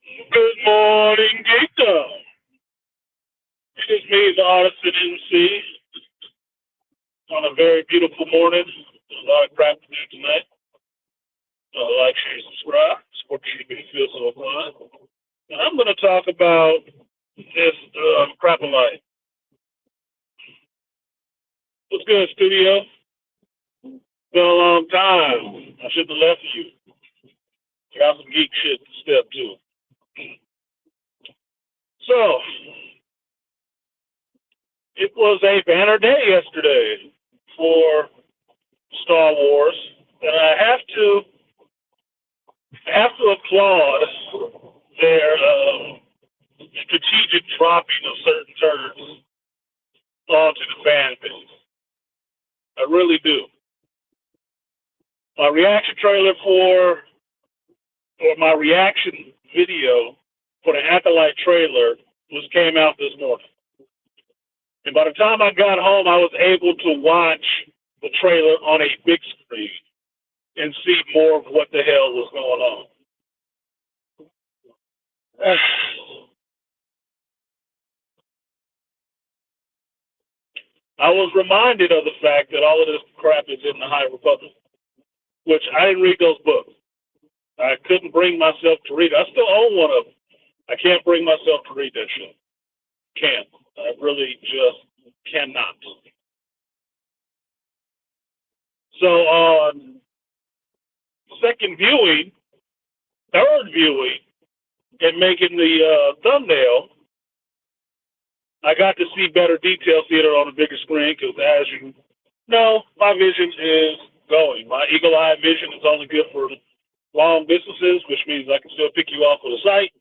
Good morning, Geekdom. It is me, the artisanmc, on a very beautiful morning. There's a lot of crap to do tonight. Like, share, subscribe. Support you to be feel so fun. And I'm going to talk about this crap of life. What's good, studio? Been a long time. I should have left you. Got some geek shit to step to. So, it was a banner day yesterday for Star Wars, and I have to applaud their strategic dropping of certain turds onto the fan base. I really do. My reaction trailer or my reaction video for the Acolyte trailer came out this morning. And by the time I got home, I was able to watch the trailer on a big screen and see more of what the hell was going on. I was reminded of the fact that all of this crap is in the High Republic, which I didn't read those books. I couldn't bring myself to read it. I still own one of them. I can't bring myself to read that shit. Can't. I really just cannot. So on second viewing, third viewing, and making the thumbnail, I got to see better details theater on a bigger screen because, as you know, my vision is going. My eagle eye vision is only good for long distances, which means I can still pick you off with a sight.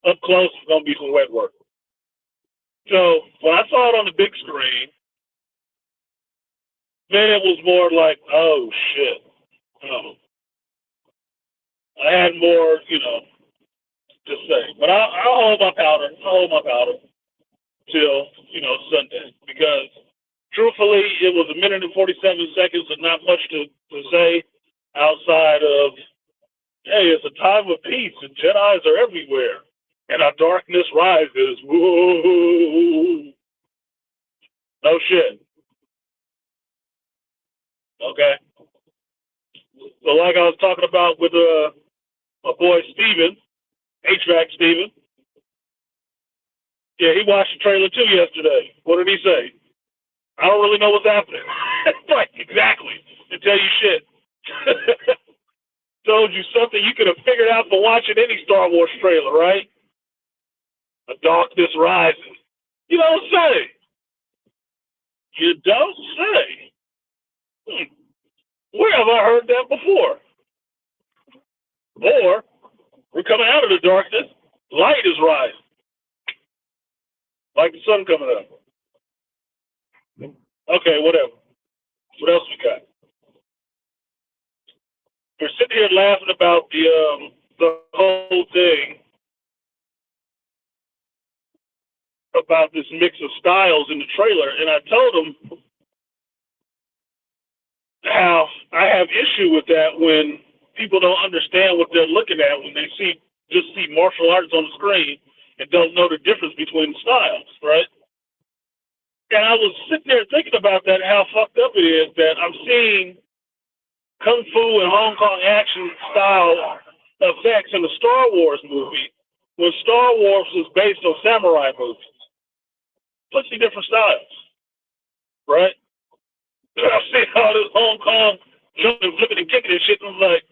Up close, it's going to be some wet work. So when I saw it on the big screen, then it was more like, oh shit. I had more, to say. But I'll hold my powder. Till, Sunday. Because truthfully, it was 1 minute and 47 seconds and not much to say outside of, hey, it's a time of peace and Jedis are everywhere. And our darkness rises. Whoa. No shit. Okay. So like I was talking about with my boy Steven, HVAC Steven. Yeah, he watched the trailer too yesterday. What did he say? I don't really know what's happening. Right, exactly. To tell you shit. Told you something you could have figured out for watching any Star Wars trailer, right? A darkness rises. You don't say. You don't say. Where have I heard that before? Or, we're coming out of the darkness, light is rising. Like the sun coming up. Okay, whatever. What else we got? We're sitting here laughing about the whole thing about this mix of styles in the trailer, and I told him how I have issue with that when people don't understand what they're looking at when they just see martial arts on the screen and don't know the difference between the styles, right? And I was sitting there thinking about that, how fucked up it is that I'm seeing Kung Fu and Hong Kong action style effects in the Star Wars movie when Star Wars was based on samurai movies. Completely different styles, right? I see all this Hong Kong jumping, flipping, and kicking and shit, and I'm like,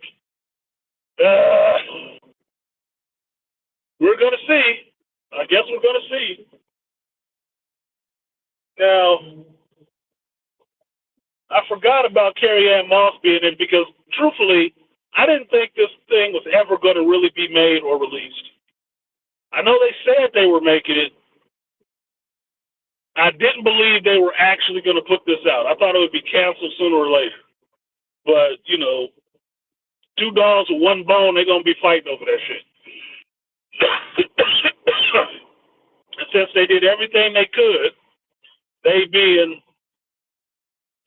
we're going to see. I guess we're going to see. Now, I forgot about Carrie Ann Moss being in because, truthfully, I didn't think this thing was ever going to really be made or released. I know they said they were making it. I didn't believe they were actually going to put this out. I thought it would be canceled sooner or later. But, two dogs with one bone, they're going to be fighting over that shit. Since they did everything they could, they being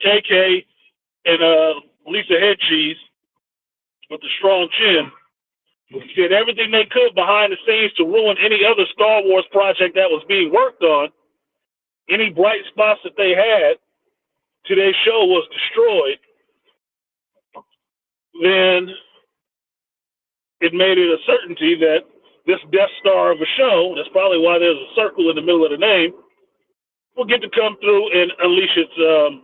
KK and Lisa Headcheese with the strong chin, did everything they could behind the scenes to ruin any other Star Wars project that was being worked on. Any bright spots that they had, today's show was destroyed. Then it made it a certainty that this Death Star of a show, that's probably why there's a circle in the middle of the name, will get to come through and unleash its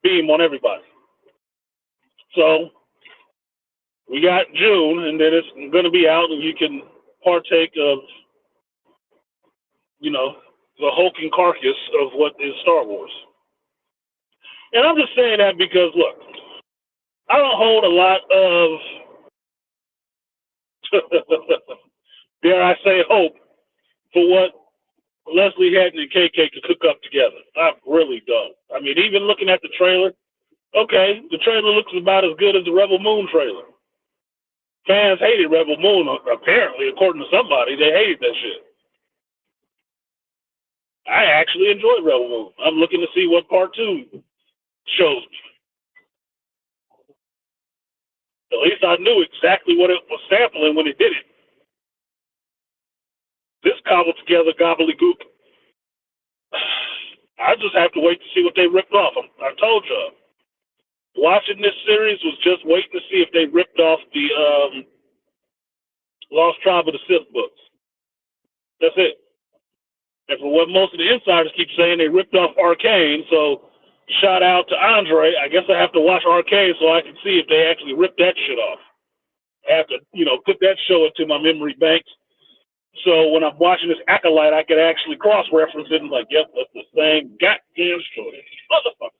beam on everybody. So we got June, and then it's going to be out, and you can partake of, the hulking carcass of what is Star Wars. And I'm just saying that because, look, I don't hold a lot of, dare I say, hope for what Leslie Hatton and KK could cook up together. I really don't. I mean, even looking at the trailer, okay, the trailer looks about as good as the Rebel Moon trailer. Fans hated Rebel Moon, apparently, according to somebody. They hated that shit. I actually enjoyed Rebel Moon. I'm looking to see what part 2 shows me. At least I knew exactly what it was sampling when it did it. This cobbled together gobbledygook, I just have to wait to see what they ripped off. I told you. Watching this series was just waiting to see if they ripped off the Lost Tribe of the Sith books. That's it. And for what most of the insiders keep saying, they ripped off Arcane. So shout out to Andre. I guess I have to watch Arcane so I can see if they actually ripped that shit off. I have to, put that show into my memory banks. So when I'm watching this Acolyte, I can actually cross-reference it and like, yep, that's the same goddamn story. Motherfucker.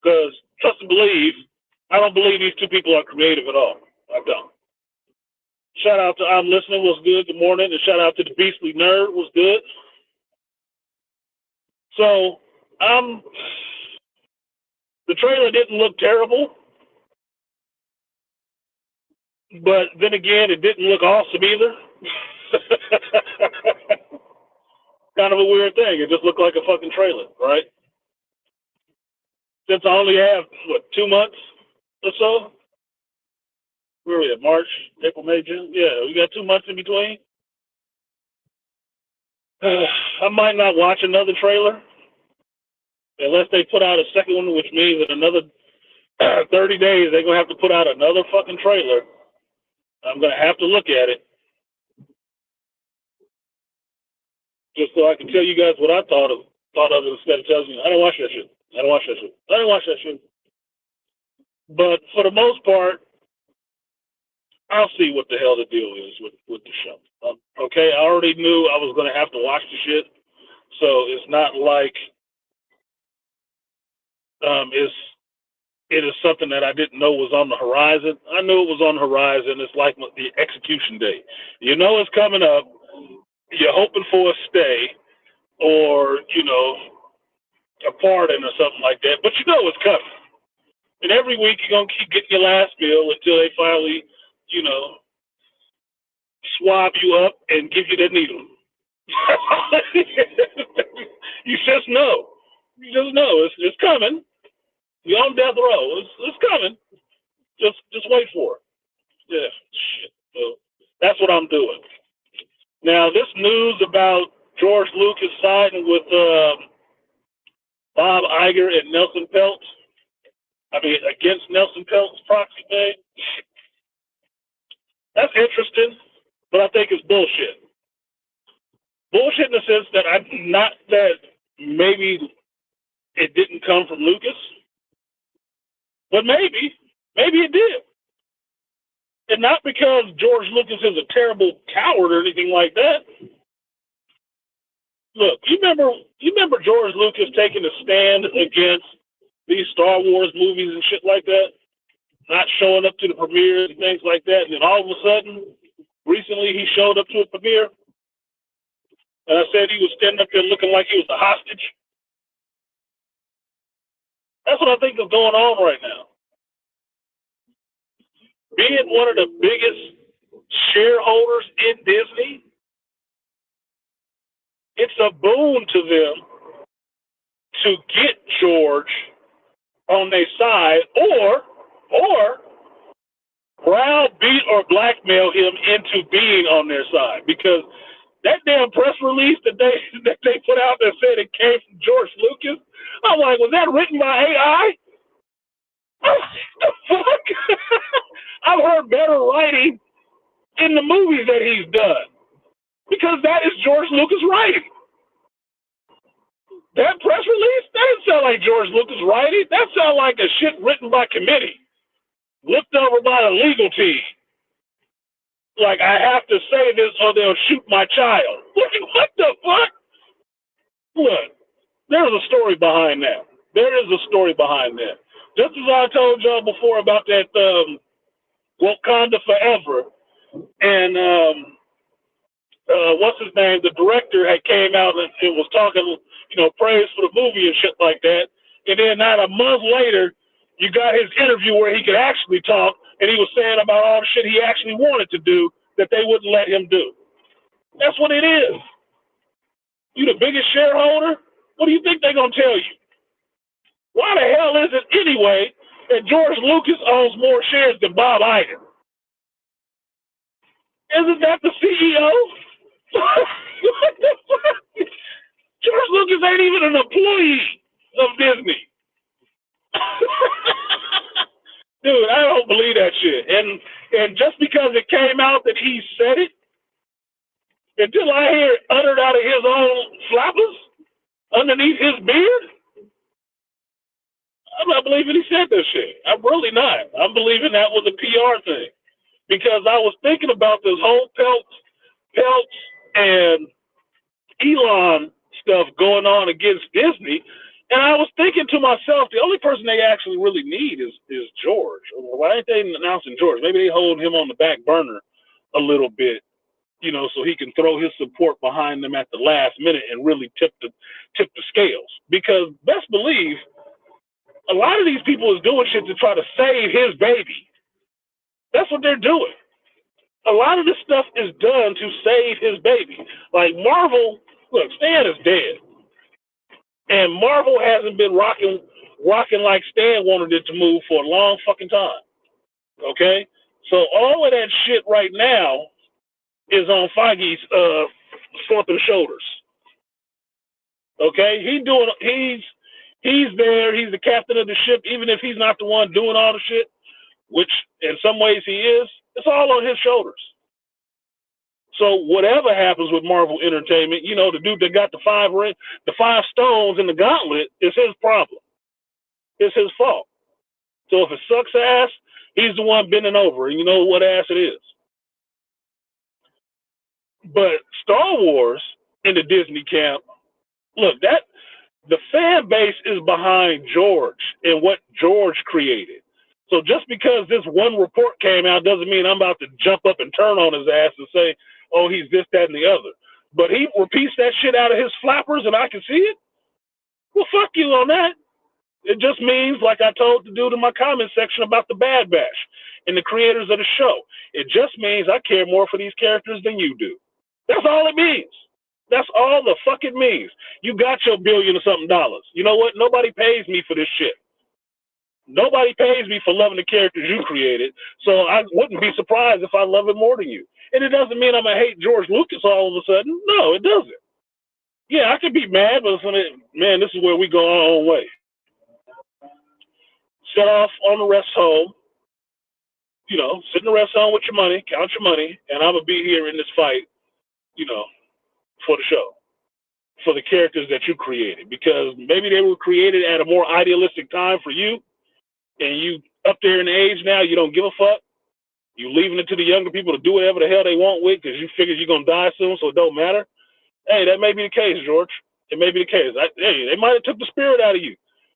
Because, trust and believe, I don't believe these two people are creative at all. I don't. Shout out to I'm Listening, was good, good morning. And shout out to the Beastly Nerd, was good. So, the trailer didn't look terrible. But then again, it didn't look awesome either. Kind of a weird thing. It just looked like a fucking trailer, right? Since I only have, 2 months or so? Where are we at? March, April, May, June? Yeah, we got 2 months in between. I might not watch another trailer unless they put out a second one, which means in another 30 days they're going to have to put out another fucking trailer. I'm going to have to look at it just so I can tell you guys what I thought of it instead of telling you, I didn't watch that shit. I didn't watch that shit. I didn't watch that shit. But for the most part, I'll see what the hell the deal is with the show. Okay, I already knew I was going to have to watch the shit, so it's not like it is something that I didn't know was on the horizon. I knew it was on the horizon. It's like the execution date. You know it's coming up. You're hoping for a stay or, a pardon or something like that, but you know it's coming. And every week you're going to keep getting your last bill until they finally, swab you up and give you that needle. You just know. You just know it's coming. You're on death row. It's coming. Just wait for it. Yeah, shit. So that's what I'm doing. Now, this news about George Lucas siding with Bob Iger and Nelson Peltz, against Nelson Peltz' proxy thing, that's interesting, but I think it's bullshit. Bullshit in the sense that not that maybe it didn't come from Lucas, but maybe it did. And not because George Lucas is a terrible coward or anything like that. Look, you remember George Lucas taking a stand against these Star Wars movies and shit like that? Not showing up to the premieres and things like that. And then all of a sudden, recently he showed up to a premiere. And I said he was standing up there looking like he was a hostage. That's what I think is going on right now. Being one of the biggest shareholders in Disney, it's a boon to them to get George on their side or browbeat or blackmail him into being on their side, because that damn press release that they put out that said it came from George Lucas, I'm like, was that written by AI? What the fuck? I've heard better writing in the movies that he's done, because that is George Lucas writing. That press release, that didn't sound like George Lucas writing. That sounded like a shit written by committee, looked over by the legal team. Like, I have to say this or they'll shoot my child. What the fuck? Look, there's a story behind that. There is a story behind that. Just as I told y'all before about that Wakanda Forever, and what's his name? The director had came out and it was talking, praise for the movie and shit like that. And then not a month later, you got his interview where he could actually talk, and he was saying about all the shit he actually wanted to do that they wouldn't let him do. That's what it is. You the biggest shareholder? What do you think they're going to tell you? Why the hell is it anyway that George Lucas owns more shares than Bob Iger? Isn't that the CEO? What the fuck? George Lucas ain't even an employee of Disney. Dude, I don't believe that shit. And just because it came out that he said it, until I hear it uttered out of his own flappers underneath his beard, I'm not believing he said that shit. I'm really not. I'm believing that was a PR thing. Because I was thinking about this whole Peltz and Elon stuff going on against Disney, and I was thinking to myself, the only person they actually really need is George. Why ain't they announcing George? Maybe they hold him on the back burner a little bit, so he can throw his support behind them at the last minute and really tip the scales. Because best believe, a lot of these people is doing shit to try to save his baby. That's what they're doing. A lot of this stuff is done to save his baby. Like Marvel, look, Stan is dead. And Marvel hasn't been rocking like Stan wanted it to move for a long fucking time. Okay? So all of that shit right now is on Feige's slumping shoulders. Okay? He's there, he's the captain of the ship, even if he's not the one doing all the shit, which in some ways he is, it's all on his shoulders. So whatever happens with Marvel Entertainment, the dude that got the five stones in the gauntlet is his problem. It's his fault. So if it sucks ass, he's the one bending over, and you know what ass it is. But Star Wars in the Disney camp, look, the fan base is behind George and what George created. So just because this one report came out doesn't mean I'm about to jump up and turn on his ass and say, oh, he's this, that, and the other. But he repeats that shit out of his flappers and I can see it. Well, fuck you on that. It just means, like I told the dude in my comment section about the Bad Batch and the creators of the show, it just means I care more for these characters than you do. That's all it means. That's all the fuck it means. You got your $1 billion or something. You know what? Nobody pays me for this shit. Nobody pays me for loving the characters you created, so I wouldn't be surprised if I love it more than you. And it doesn't mean I'm going to hate George Lucas all of a sudden. No, it doesn't. Yeah, I could be mad, but man, this is where we go our own way. Set off on the rest home, sit in the rest home with your money, count your money, and I'm going to be here in this fight, for the show, for the characters that you created. Because maybe they were created at a more idealistic time for you, and you up there in age now, you don't give a fuck. You leaving it to the younger people to do whatever the hell they want with because you figure you're going to die soon, so it don't matter. Hey, that may be the case, George. It may be the case. They might have took the spirit out of you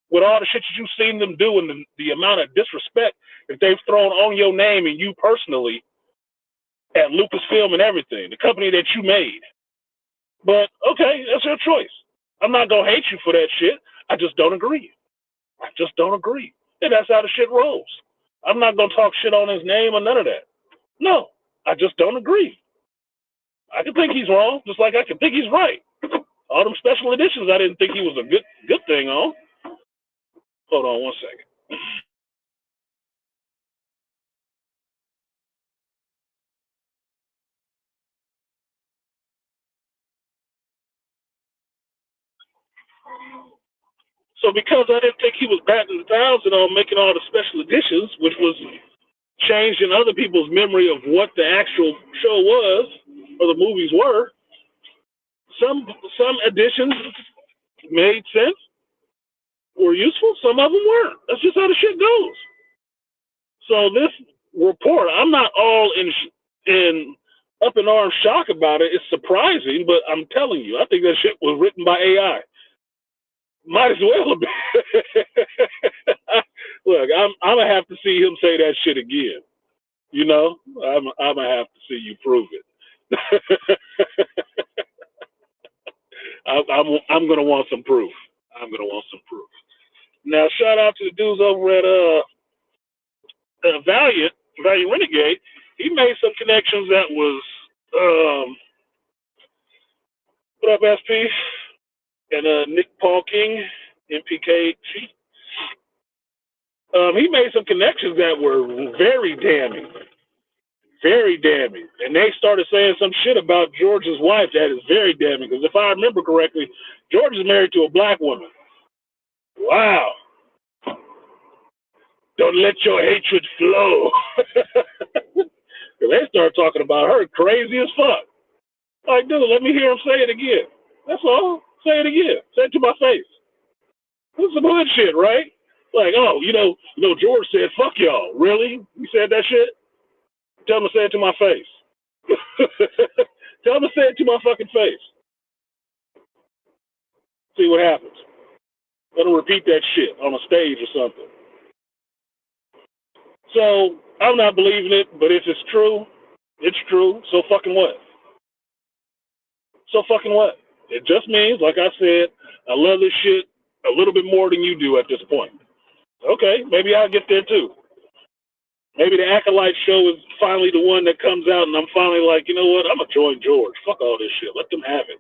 with all the shit that you've seen them do and the amount of disrespect that they've thrown on your name and you personally at Lucasfilm and everything, the company that you made. But, okay, that's your choice. I'm not going to hate you for that shit. I just don't agree. I just don't agree. And that's how the shit rolls. I'm not going to talk shit on his name or none of that. No, I just don't agree. I can think he's wrong, just like I can think he's right. All them special editions, I didn't think he was a good thing on. Hold on one second. So because I didn't think he was batting a thousand on making all the special editions, which was changing other people's memory of what the actual show was or the movies were, some editions made sense, were useful, some of them weren't. That's just how the shit goes. So this report, I'm not all in up in arms shock about it. It's surprising, but I'm telling you, I think that shit was written by AI. Might as well have been. Look, I'm gonna have to see him say that shit again. You know, I'm gonna have to see you prove it. I'm gonna want some proof. I'm gonna want some proof. Now, shout out to the dudes over at Valiant Renegade. He made some connections that was what up, SP and Nick Paul King, MPK. He made some connections that were very damning. Very damning. And they started saying some shit about George's wife that is very damning. Because if I remember correctly, George is married to a black woman. Wow. Don't let your hatred flow. They start talking about her crazy as fuck. Like, dude, let me hear him say it again. That's all. Say it again. Say it to my face. This is some hood shit, right? Like, oh, you know, George said, fuck y'all. Really? You said that shit? Tell him to say it to my face. Tell him to say it to my fucking face. See what happens. Let him repeat that shit on a stage or something. So, I'm not believing it, but if it's true, it's true. So fucking what? So fucking what? It just means, like I said, I love this shit a little bit more than you do at this point. Okay, maybe I'll get there too. Maybe the Acolyte show is finally the one that comes out and I'm finally like, you know what, I'm going to join George. Fuck all this shit. Let them have it.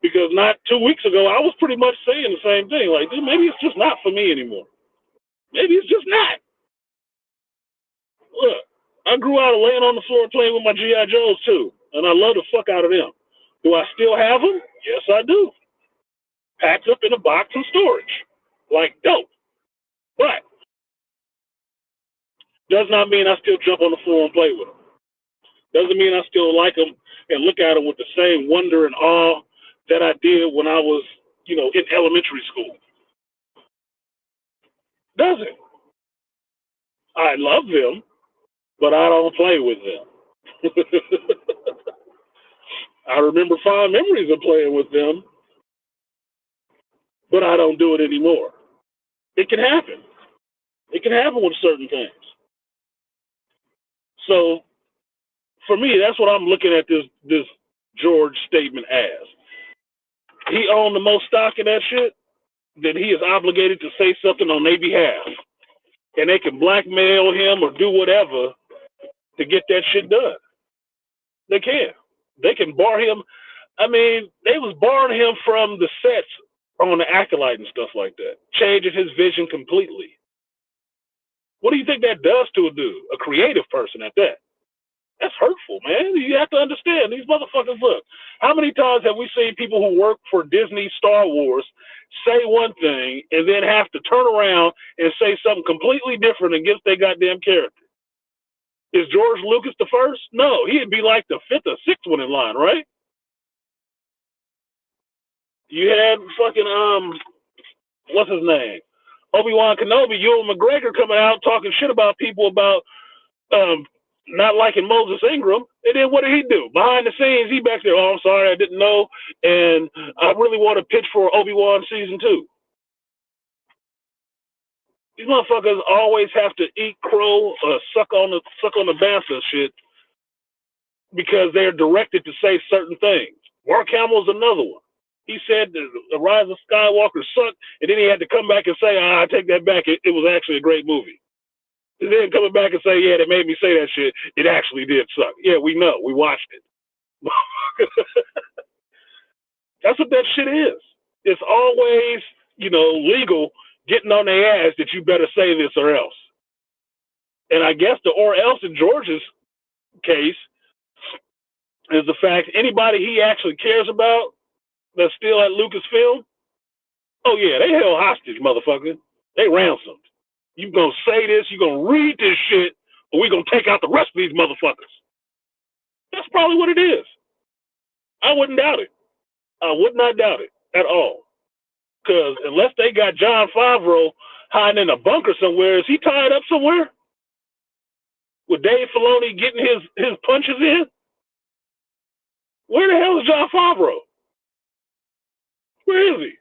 Because not 2 weeks ago, I was pretty much saying the same thing. Like, dude, maybe it's just not for me anymore. Maybe it's just not. Look, I grew out of laying on the floor playing with my G.I. Joes too. And I love the fuck out of them. Do I still have them? Yes, I do. Packed up in a box in storage. Like dope. But does not mean I still jump on the floor and play with them. Doesn't mean I still like them and look at them with the same wonder and awe that I did when I was, you know, in elementary school. Doesn't. I love them, but I don't play with them. I remember fond memories of playing with them, but I don't do it anymore. It can happen. It can happen with certain things. So, for me, that's what I'm looking at this George statement as. He owned the most stock in that shit, then he is obligated to say something on their behalf. And they can blackmail him or do whatever to get that shit done. They can. They can bar him. I mean, they was barring him from the sets on the Acolyte and stuff like that, changing his vision completely. What do you think that does to a dude, a creative person at that? That's hurtful, man. You have to understand. These motherfuckers, look, how many times have we seen people who work for Disney Star Wars say one thing and then have to turn around and say something completely different against their goddamn character? Is George Lucas the first? No, he'd be like the fifth or sixth one in line, right? You had fucking, what's his name? Obi-Wan Kenobi, Ewan McGregor coming out talking shit about people about not liking Moses Ingram. And then what did he do? Behind the scenes, he back there, oh, I'm sorry, I didn't know. And I really want to pitch for Obi-Wan season 2. These motherfuckers always have to eat crow or suck on the bastard shit because they're directed to say certain things. Mark Hamill's another one. He said the Rise of Skywalker sucked, and then he had to come back and say, I take that back. It was actually a great movie. And then coming back and say, yeah, they made me say that shit. It actually did suck. Yeah, we know. We watched it. That's what that shit is. It's always, legal getting on their ass that you better say this or else. And I guess the or else in George's case is the fact anybody he actually cares about that's still at Lucasfilm, Oh yeah, they held hostage, motherfucker. They ransomed. You gonna say this? You gonna read this shit, or we gonna take out the rest of these motherfuckers? That's probably what it is. I wouldn't doubt it. I would not doubt it at all. Because unless they got Jon Favreau hiding in a bunker somewhere, is he tied up somewhere? With Dave Filoni getting his punches in? Where the hell is Jon Favreau? Where is he?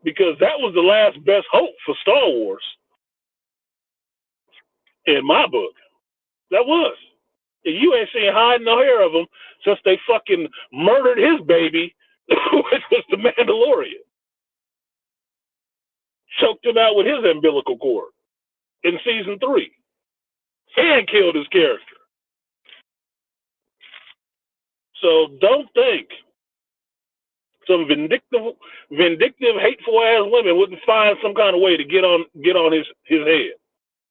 Because that was the last best hope for Star Wars. In my book. That was. And you ain't seen hide no hair of him since they fucking murdered his baby, which was the Mandalorian. Choked him out with his umbilical cord in season 3. And killed his character. So don't think some vindictive, hateful ass women wouldn't find some kind of way to get on his head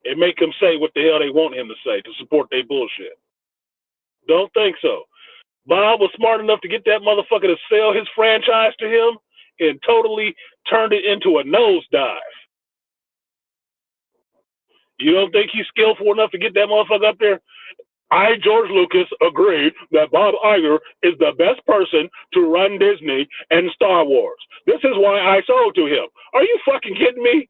and make him say what the hell they want him to say to support their bullshit. Don't think so. Bob was smart enough to get that motherfucker to sell his franchise to him and totally turned it into a nosedive. You don't think he's skillful enough to get that motherfucker up there? I, George Lucas, agree that Bob Iger is the best person to run Disney and Star Wars. This is why I sold to him. Are you fucking kidding me?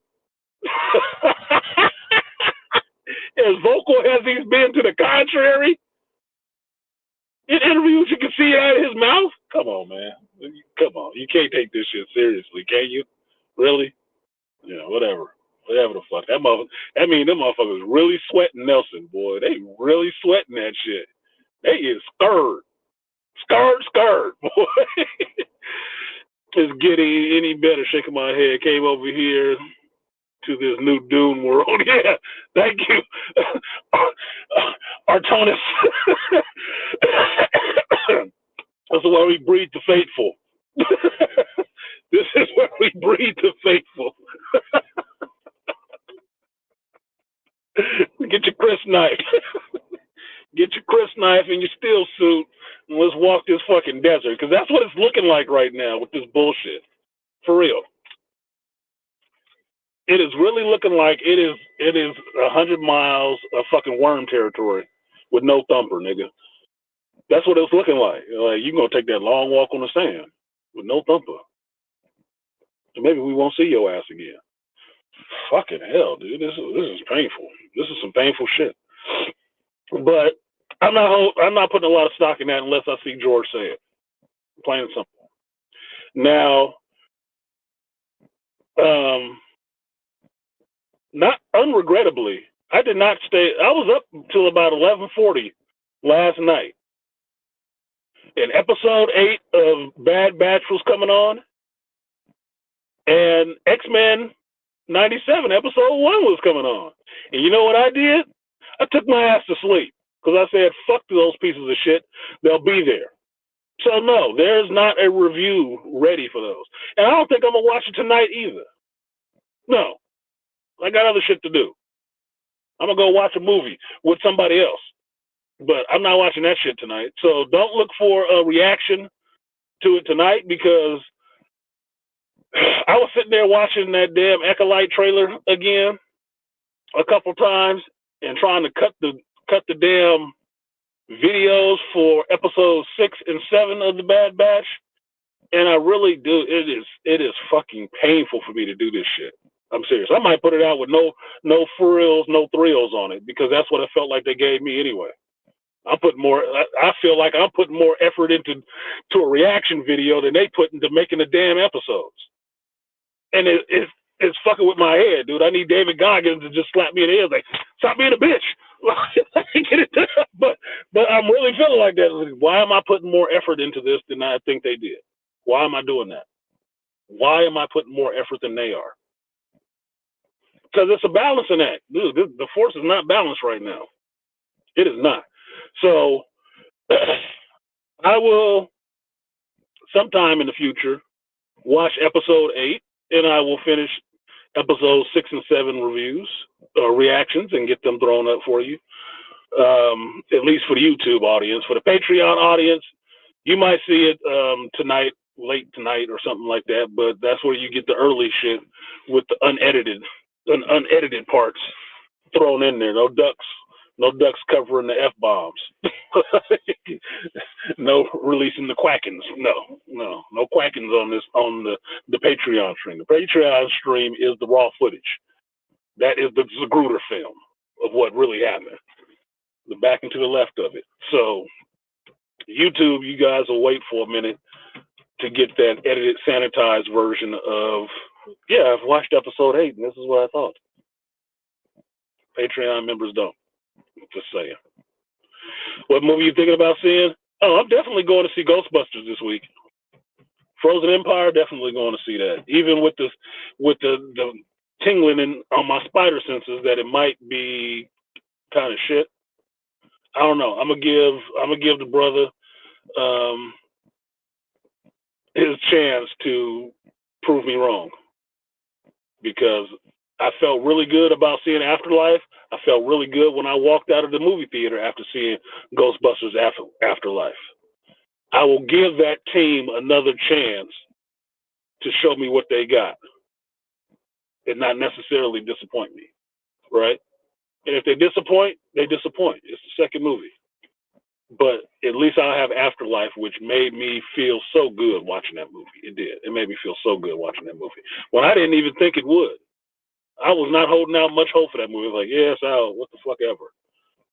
As vocal as he's been to the contrary, in interviews you can see it out of his mouth. Come on, man. Come on. You can't take this shit seriously, can you? Really? Yeah, whatever. Whatever the fuck. Them motherfuckers really sweating Nelson, boy. They really sweating that shit. They is scared. Scared, boy. It's getting any better. Shaking my head. Came over here to this new Dune world. Yeah, thank you. Artonis. That's where we breed the faithful. This is where we breed the faithful. Get your crisp knife. Get your crisp knife and your steel suit, and let's walk this fucking desert. Because that's what it's looking like right now with this bullshit. For real. It is really looking like it is 100 miles of fucking worm territory with no thumper, nigga. That's what it's looking like. Like, you're going to take that long walk on the sand with no thumper. So maybe we won't see your ass again. Fucking hell, dude. This is painful. This is some painful shit. But I'm not putting a lot of stock in that unless I see George say it. Plain and simple. Now, not unregrettably, I did not stay. I was up until about 11:40 last night. And episode 8 of Bad Batch was coming on. And X-Men 97, episode 1 was coming on. And you know what I did? I took my ass to sleep. Because I said, fuck those pieces of shit. They'll be there. So no, there's not a review ready for those. And I don't think I'm going to watch it tonight either. No. I got other shit to do. I'm going to go watch a movie with somebody else. But I'm not watching that shit tonight. So don't look for a reaction to it tonight, because I was sitting there watching that damn Acolyte trailer again a couple times and trying to cut the damn videos for episodes 6 and 7 of the Bad Batch. And I really do. It is fucking painful for me to do this shit. I'm serious. I might put it out with no frills, no thrills on it, because that's what it felt like they gave me anyway. I feel like I'm putting more effort into a reaction video than they put into making the damn episodes. And it's fucking with my head, dude. I need David Goggins to just slap me in the head, like, stop being a bitch. Get it done. But I'm really feeling like that. Why am I putting more effort into this than I think they did? Why am I doing that? Why am I putting more effort than they are? Because it's a balancing act. Dude, the force is not balanced right now. It is not. So I will, sometime in the future, watch episode 8, and I will finish episodes 6 and 7 reviews or reactions and get them thrown up for you. At least for the YouTube audience. For the Patreon audience, you might see it tonight late tonight or something like that. But that's where you get the early shit with the unedited parts thrown in there. No ducks covering the F-bombs. No releasing the quackings. No quackings on the Patreon stream. The Patreon stream is the raw footage. That is the Magruder film of what really happened. The back and to the left of it. So YouTube, you guys will wait for a minute to get that edited, sanitized version of, yeah, I've watched episode 8 and this is what I thought. Patreon members don't. Just saying. What movie you thinking about seeing? Oh, I'm definitely going to see Ghostbusters this week. Frozen Empire, definitely going to see that. Even with the tingling on my spider senses that it might be kind of shit. I don't know. I'm gonna give the brother his chance to prove me wrong, because I felt really good about seeing Afterlife. I felt really good when I walked out of the movie theater after seeing Ghostbusters Afterlife. I will give that team another chance to show me what they got and not necessarily disappoint me, right? And if they disappoint, they disappoint. It's the second movie. But at least I'll have Afterlife, which made me feel so good watching that movie. It did. It made me feel so good watching that movie. When I didn't even think it would. I was not holding out much hope for that movie. Like, yeah, it's out. What the fuck ever.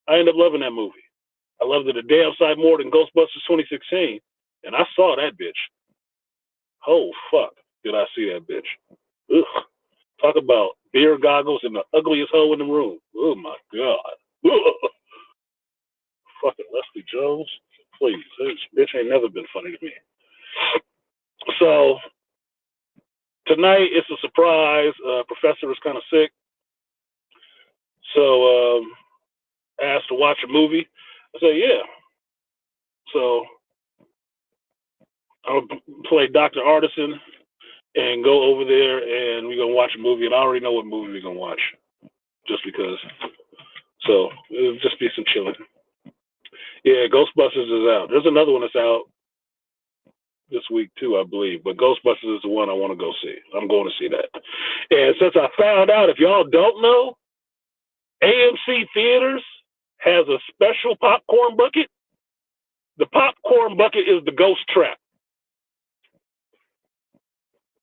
I ended up loving that movie. I loved it a damn sight more than Ghostbusters 2016. And I saw that bitch. Oh, fuck. Did I see that bitch? Ugh. Talk about beer goggles and the ugliest hoe in the room. Oh, my God. Ugh. Fucking Leslie Jones. Please. This bitch ain't never been funny to me. So, tonight it's a surprise. Professor is kind of sick. So, asked to watch a movie. I said, yeah. So, I'll play Dr. Artisan and go over there and we're going to watch a movie. And I already know what movie we're going to watch. Just because. So, it'll just be some chilling. Yeah, Ghostbusters is out. There's another one that's out this week too, I believe. But Ghostbusters is the one I want to go see. I'm going to see that. And since I found out, if y'all don't know, AMC Theaters has a special popcorn bucket. The popcorn bucket is the ghost trap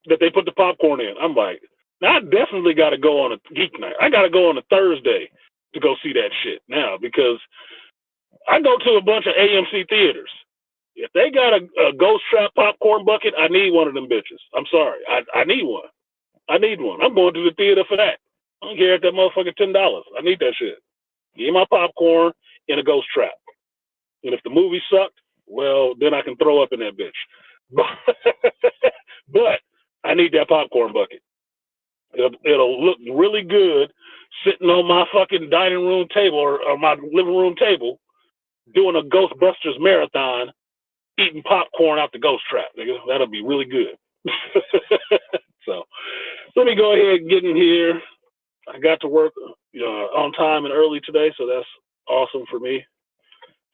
that they put the popcorn in. I'm like, now I definitely got to go on a geek night. I got to go on a Thursday to go see that shit now, because I go to a bunch of AMC theaters. If they got a ghost trap popcorn bucket, I need one of them bitches. I'm sorry. I need one. I need one. I'm going to the theater for that. I don't care if that motherfucker $10. I need that shit. Give me my popcorn in a ghost trap. And if the movie sucked, well, then I can throw up in that bitch. But I need that popcorn bucket. It'll look really good sitting on my fucking dining room table or my living room table doing a Ghostbusters marathon, eating popcorn out the ghost trap. Nigga. That'll be really good. So let me go ahead and get in here. I got to work on time and early today, so that's awesome for me.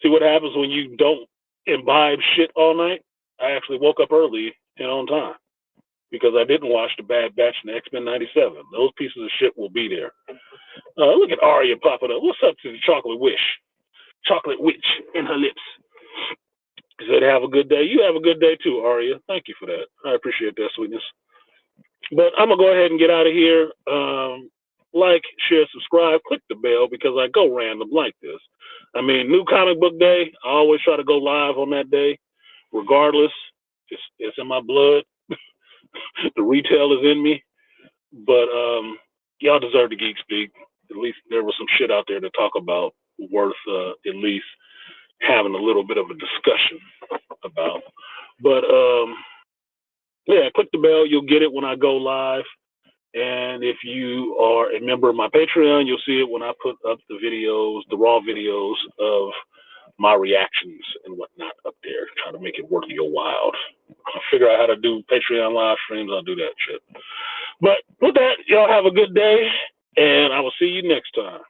See what happens when you don't imbibe shit all night? I actually woke up early and on time because I didn't watch The Bad Batch and X-Men 97. Those pieces of shit will be there. Look at Arya popping up. What's up to the chocolate witch in her lips? He said, have a good day. You have a good day too, Arya. Thank you for that. I appreciate that, sweetness. But I'm going to go ahead and get out of here. Like, share, subscribe, click the bell because I go random like this. I mean, New Comic Book Day, I always try to go live on that day. Regardless, it's in my blood. The retail is in me. But y'all deserve the Geek Speak. At least there was some shit out there to talk about worth at least having a little bit of a discussion about. But yeah, click the bell. You'll get it when I go live. And if you are a member of my Patreon, you'll see it when I put up the videos, the raw videos of my reactions and whatnot up there, trying to make it worth your while. I'll figure out how to do Patreon live streams. I'll do that shit. But with that, y'all have a good day, and I will see you next time.